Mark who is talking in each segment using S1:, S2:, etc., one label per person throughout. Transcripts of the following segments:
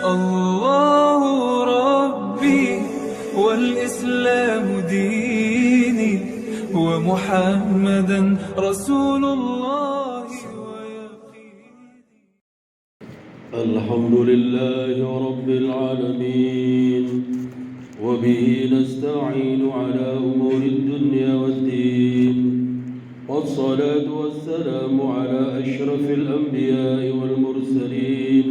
S1: الله ربي والإسلام ديني ومحمدا رسول الله ويقيني.
S2: الحمد لله رب العالمين وبه نستعين على أمور الدنيا والدين، والصلاة والسلام على أشرف الأنبياء والمرسلين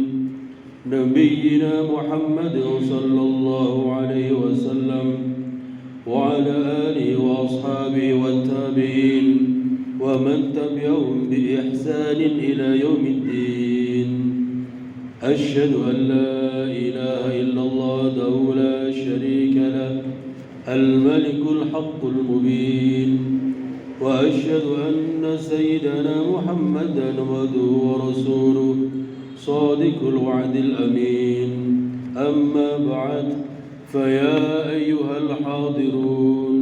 S2: نبينا محمد صلى الله عليه وسلم وعلى آله وأصحابه والتابعين ومن تبعهم بإحسان إلى يوم الدين. أشهد أن لا إله إلا الله وحده لا شريك له الملك الحق المبين، وأشهد أن سيدنا محمدا عبده ورسوله صادق الوعد الأمين. أما بعد، فيا أيها الحاضرون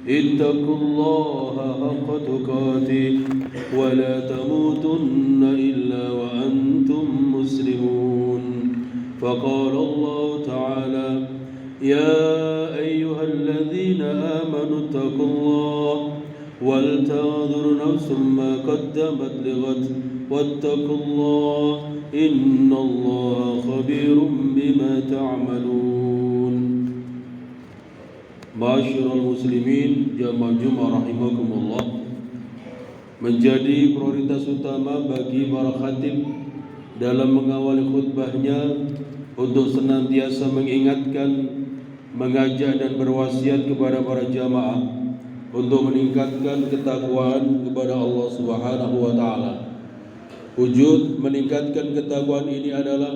S2: اتقوا الله حق تقاته ولا تموتن إلا وأنتم مسلمون. فقال الله تعالى: يا أيها الذين آمنوا اتقوا الله ولتنظر نفس ما قدمت لغد واتقوا الله إن الله خبير بما تعملون. Ma'asyiral muslimin jamaah Jumat rahimakumullah, menjadi prioritas utama bagi para khatib dalam mengawali khutbahnya untuk senantiasa mengingatkan, mengajak dan berwasiat kepada para jamaah untuk meningkatkan ketakwaan kepada Allah Subhanahu wa taala. Wujud meningkatkan ketakwaan ini adalah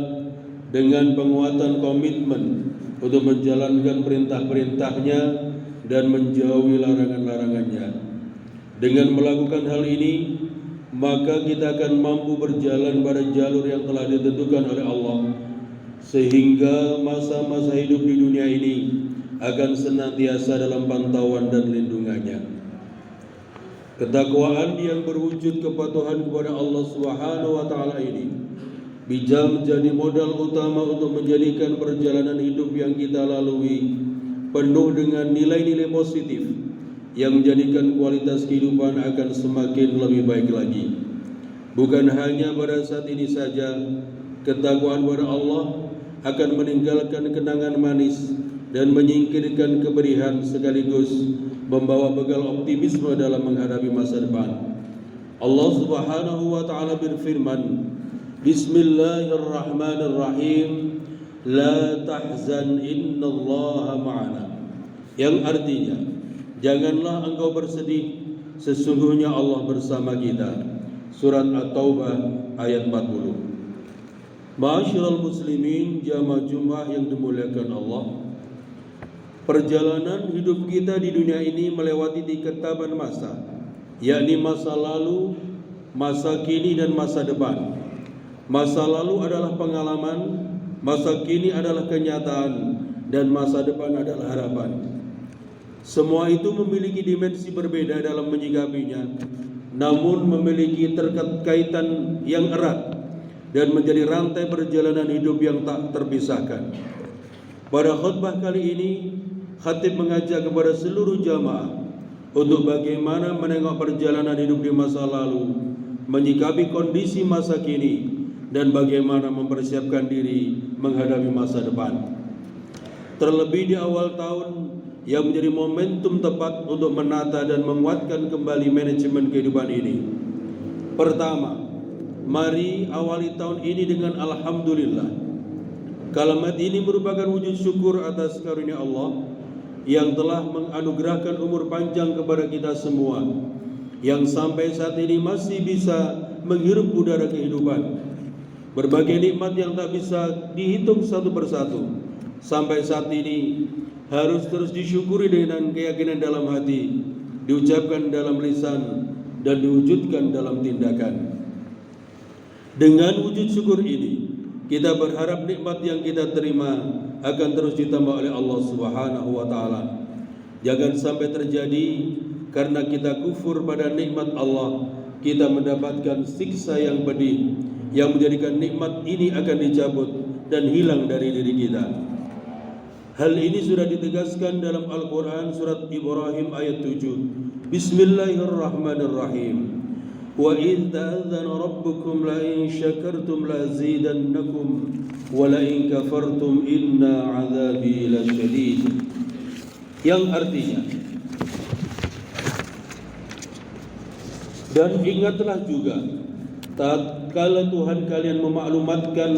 S2: dengan penguatan komitmen untuk menjalankan perintah-perintahnya dan menjauhi larangan-larangannya. Dengan melakukan hal ini, maka kita akan mampu berjalan pada jalur yang telah ditentukan oleh Allah, sehingga masa-masa hidup di dunia ini akan senantiasa dalam pantauan dan lindungannya. Ketakwaan yang berwujud kepatuhan kepada Allah Subhanahu wa taala ini bisa menjadi modal utama untuk menjadikan perjalanan hidup yang kita lalui penuh dengan nilai-nilai positif yang menjadikan kualitas kehidupan akan semakin lebih baik lagi. Bukan hanya pada saat ini saja, ketakwaan kepada Allah akan meninggalkan kenangan manis dan menyingkirkan kepedihan sekaligus membawa bekal optimisme dalam menghadapi masa depan. Allah Subhanahu wa taala berfirman, Bismillahirrahmanirrahim, La tahzan innallaha ma'ana, yang artinya, janganlah engkau bersedih, sesungguhnya Allah bersama kita. Surat At-Taubah ayat 40. Ma'asyiral muslimin jamaah Jumat yang dimuliakan Allah, perjalanan hidup kita di dunia ini melewati tiga tahapan masa, yakni masa lalu, masa kini, dan masa depan. Masa lalu adalah pengalaman, masa kini adalah kenyataan, dan masa depan adalah harapan. Semua itu memiliki dimensi berbeda dalam menyikapinya, namun memiliki keterkaitan yang erat dan menjadi rantai perjalanan hidup yang tak terpisahkan. Pada khutbah kali ini, khatib mengajak kepada seluruh jamaah untuk bagaimana menengok perjalanan hidup di masa lalu, menyikapi kondisi masa kini, dan bagaimana mempersiapkan diri menghadapi masa depan. Terlebih di awal tahun yang menjadi momentum tepat untuk menata dan menguatkan kembali manajemen kehidupan ini. Pertama, mari awali tahun ini dengan Alhamdulillah. Kalimat ini merupakan wujud syukur atas karunia Allah yang telah menganugerahkan umur panjang kepada kita semua, yang sampai saat ini masih bisa menghirup udara kehidupan. Berbagai nikmat yang tak bisa dihitung satu persatu sampai saat ini harus terus disyukuri dengan keyakinan dalam hati, diucapkan dalam lisan, dan diwujudkan dalam tindakan. Dengan wujud syukur ini, kita berharap nikmat yang kita terima akan terus ditambah oleh Allah Subhanahu wa taala. Jangan sampai terjadi karena kita kufur pada nikmat Allah, kita mendapatkan siksa yang pedih yang menjadikan nikmat ini akan dicabut dan hilang dari diri kita. Hal ini sudah ditegaskan dalam Al-Quran surat Ibrahim ayat 7. Bismillahirrahmanirrahim. Wa idh ta'adzana rabbukum la in syakartum la azidannakum wa la in kafartum inna 'adzabi lasyadid. Yang artinya, dan ingatlah juga tatkala Tuhan kalian memaklumatkan,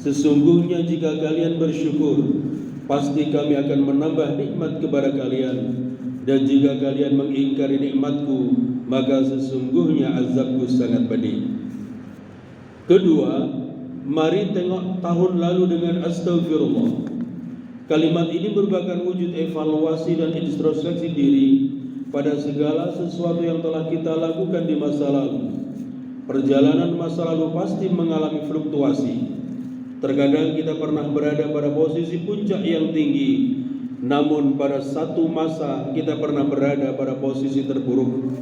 S2: sesungguhnya jika kalian bersyukur, pasti kami akan menambah nikmat kepada kalian, dan jika kalian mengingkari nikmatku, maka sesungguhnya azabku sangat pedih. Kedua, mari tengok tahun lalu dengan astagfirullah. Kalimat ini merupakan wujud evaluasi dan introspeksi diri pada segala sesuatu yang telah kita lakukan di masa lalu. Perjalanan masa lalu pasti mengalami fluktuasi. Terkadang kita pernah berada pada posisi puncak yang tinggi, namun pada satu masa kita pernah berada pada posisi terburuk.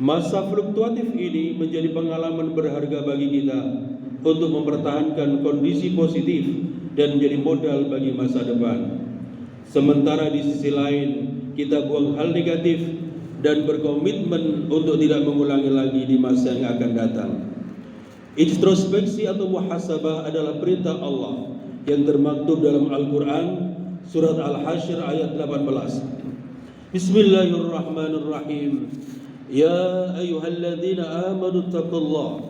S2: Masa fluktuatif ini menjadi pengalaman berharga bagi kita untuk mempertahankan kondisi positif dan menjadi modal bagi masa depan. Sementara di sisi lain, kita buang hal negatif dan berkomitmen untuk tidak mengulangi lagi di masa yang akan datang. Introspeksi atau muhasabah adalah perintah Allah yang termaktub dalam Al-Quran surat Al-Hasyr ayat 18. Bismillahirrahmanirrahim. Ya ayyuhalladzina amanu taqullaha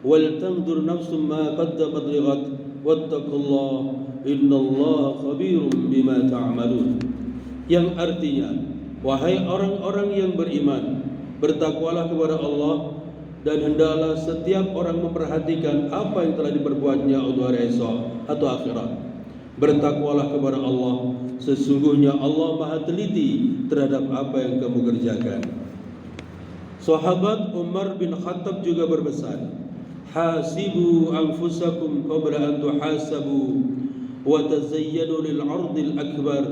S2: wal tanzur nafsum ma qaddamat lighat wattaqullaha innallaha khabirum bima ta'malun. Yang artinya, wahai orang-orang yang beriman, bertakwalah kepada Allah, dan hendaklah setiap orang memperhatikan apa yang telah diperbuatnya untuk hari esok atau akhirat. Bertakwalah kepada Allah, sesungguhnya Allah Maha teliti terhadap apa yang kamu kerjakan. Sahabat Umar bin Khattab juga berpesan, hasibu anfusakum qabla an tuhasabu wa tazayyanu lil 'ardil akbar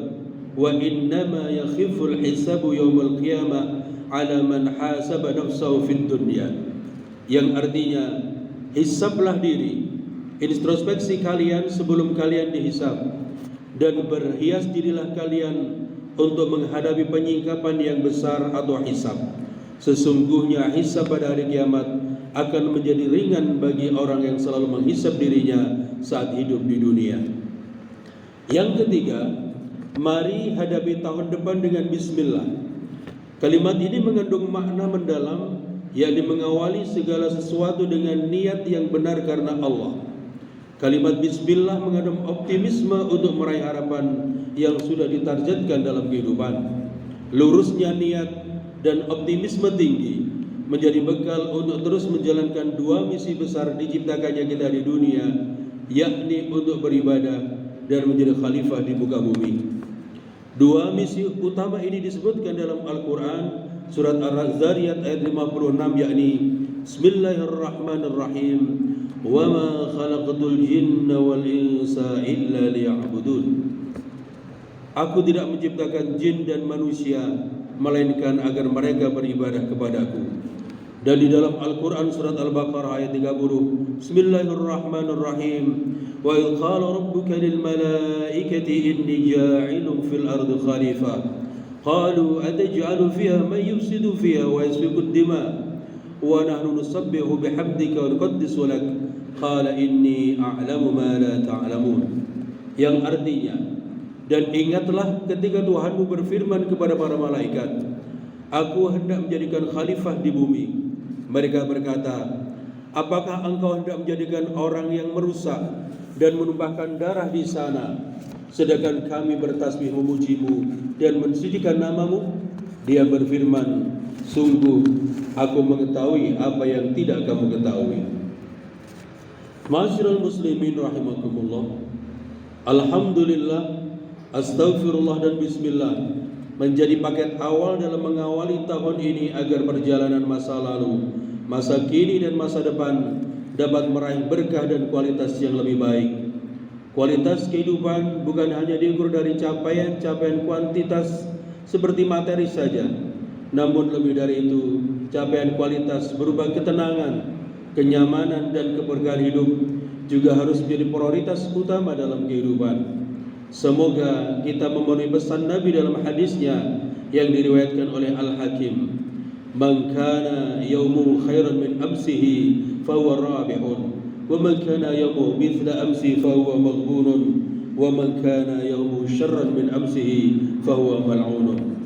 S2: wa innama yakhiful hisabu yawmal qiyamah ala man hasaba nafsahu fid dunya. Yang artinya, hisablah diri, introspeksi kalian sebelum kalian dihisab, dan berhias dirilah kalian untuk menghadapi penyingkapan yang besar atau hisab. Sesungguhnya hisab pada hari kiamat akan menjadi ringan bagi orang yang selalu menghisab dirinya saat hidup di dunia. Yang ketiga, mari hadapi tahun depan dengan bismillah. Kalimat ini mengandung makna mendalam, yakni mengawali segala sesuatu dengan niat yang benar karena Allah. Kalimat bismillah mengandung optimisme untuk meraih harapan yang sudah ditargetkan dalam kehidupan. Lurusnya niat dan optimisme tinggi menjadi bekal untuk terus menjalankan dua misi besar diciptakannya kita di dunia, yakni untuk beribadah dan menjadi khalifah di muka bumi. Dua misi utama ini disebutkan dalam Al-Quran surat Ar-Zariyat ayat 56, yakni Bismillahirrahmanirrahim, wa ma khalaqatul jinna wal insa illa liya'budun. Aku tidak menciptakan jin dan manusia melainkan agar mereka beribadah kepadaku. Dan di dalam Al-Quran surat Al-Baqarah ayat 30, Bismillahirrahmanirrahim, wa idh qala rabbuka lil malaikati inni ja'ilun fil ardi khalifah qalu ataj'alu fiha man yufsidu fiha wa yasfiku ad-dima wa nahnu nusabbihu bihamdika wa nuqaddisu lak qala inni a'lamu ma la ta'lamun. Yang artinya, dan ingatlah ketika Tuhanmu berfirman kepada para malaikat, aku hendak menjadikan khalifah di bumi. Mereka berkata, apakah engkau hendak menjadikan orang yang merusak dan menumpahkan darah di sana, sedangkan kami bertasbih memujimu dan mensucikan namamu? Dia berfirman, sungguh aku mengetahui apa yang tidak kamu ketahui. Ma'asyiral muslimin rahimakumullah, alhamdulillah, astaghfirullah dan bismillah menjadi paket awal dalam mengawali tahun ini agar perjalanan masa lalu, masa kini dan masa depan dapat meraih berkah dan kualitas yang lebih baik. Kualitas kehidupan bukan hanya diukur dari capaian-capaian kuantitas seperti materi saja, namun lebih dari itu, capaian kualitas berupa ketenangan, kenyamanan dan keberkahan hidup juga harus menjadi prioritas utama dalam kehidupan. Semoga kita memenuhi pesan Nabi dalam hadisnya yang diriwayatkan oleh Al-Hakim, "Man kana yawmuhu khairan min amsihi fahuwa rabihun, wa man kana yawmuhu mithla amsihi fahuwa maghbunun, wa man kana yawmuhu syarran min amsihi fahuwa mal'unun."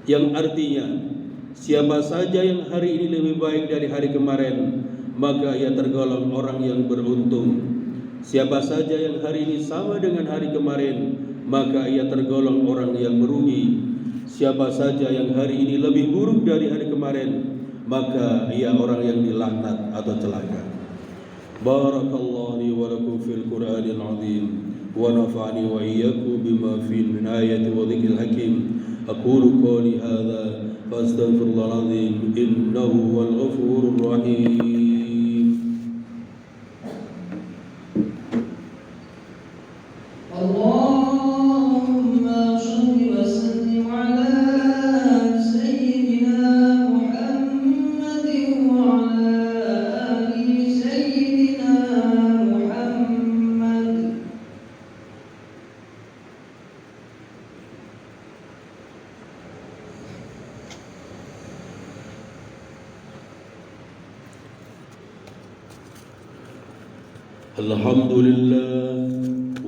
S2: Yang artinya, siapa saja yang hari ini lebih baik dari hari kemarin, maka ia tergolong orang yang beruntung. Siapa saja yang hari ini sama dengan hari kemarin, maka ia tergolong orang yang merugi. Siapa saja yang hari ini lebih buruk dari hari kemarin, maka ia orang yang dilaknat atau celaka. Barakallahu li wa lakum fil Qur'anil azim wa nafa'ani wa iyyakum bima fihi min ayati wa dhikril hakim. Aqulu qawli hadza fa astaghfirullahal azim innahu wal ghafurur rahim. الحمد لله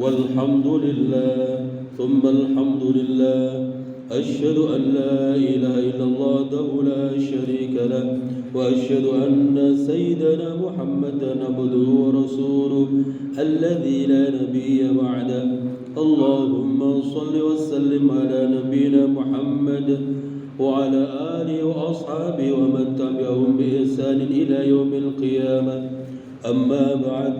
S2: والحمد لله ثم الحمد لله أشهد أن لا إله إلا الله وحده لا شريك له وأشهد أن سيدنا محمدا عبده ورسوله الذي لا نبي بعده. اللهم صل وسلم على نبينا محمد وعلى آله وأصحابه ومن تبعهم بإحسان إلى يوم القيامة. أما بعد،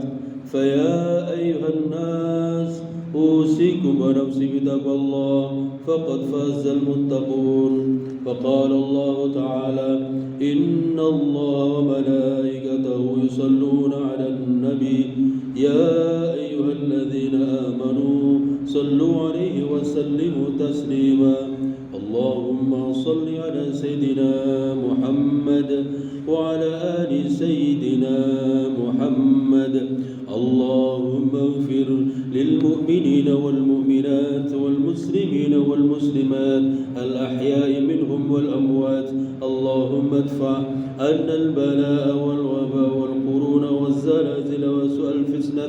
S2: فيا أيها الناس أوصيكم ونفسي بتقوى الله فقد فاز المتقون. فقال الله تعالى: إن الله وملائكته يصلون على النبي يا أيها الذين آمنوا صلوا عليه وسلموا تسليما. اللهم صل على سيدنا محمد وعلى آل سيدنا محمد. اللهم اغفر للمؤمنين والمؤمنات والمسلمين والمسلمات الأحياء منهم والأموات. اللهم ادفع عنا البلاء والوباء والقرون والزلازل وسوء الفتنة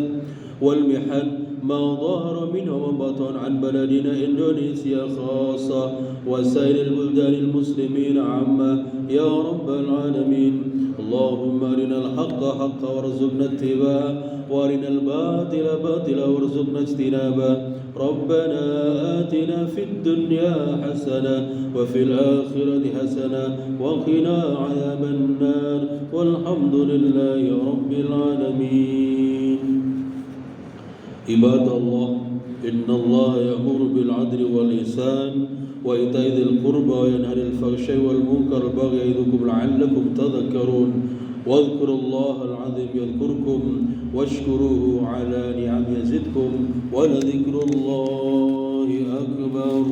S2: والمحن ما ظهر منه وبطن عن بلدنا إندونيسيا خاصة وسائر البلدان المسلمين عامة يا رب العالمين. اللهم أرنا الحق حقا وارزقنا اتباعه وارنا الباطل باطلا وارزقنا اجتنابه. ربنا آتنا في الدنيا حسنة وفي الآخرة حسنة وقنا عذاب النار والحمد لله رب العالمين. عباد الله، إن الله يأمر بالعدل والإحسان وإيتاء ذي القربى وينهى عن الفحشاء والمنكر والبغي يعظكم لعلكم تذكرون. واذكروا الله العظيم يذكركم واشكروه على نعمه يزدكم ولذكر الله أكبر.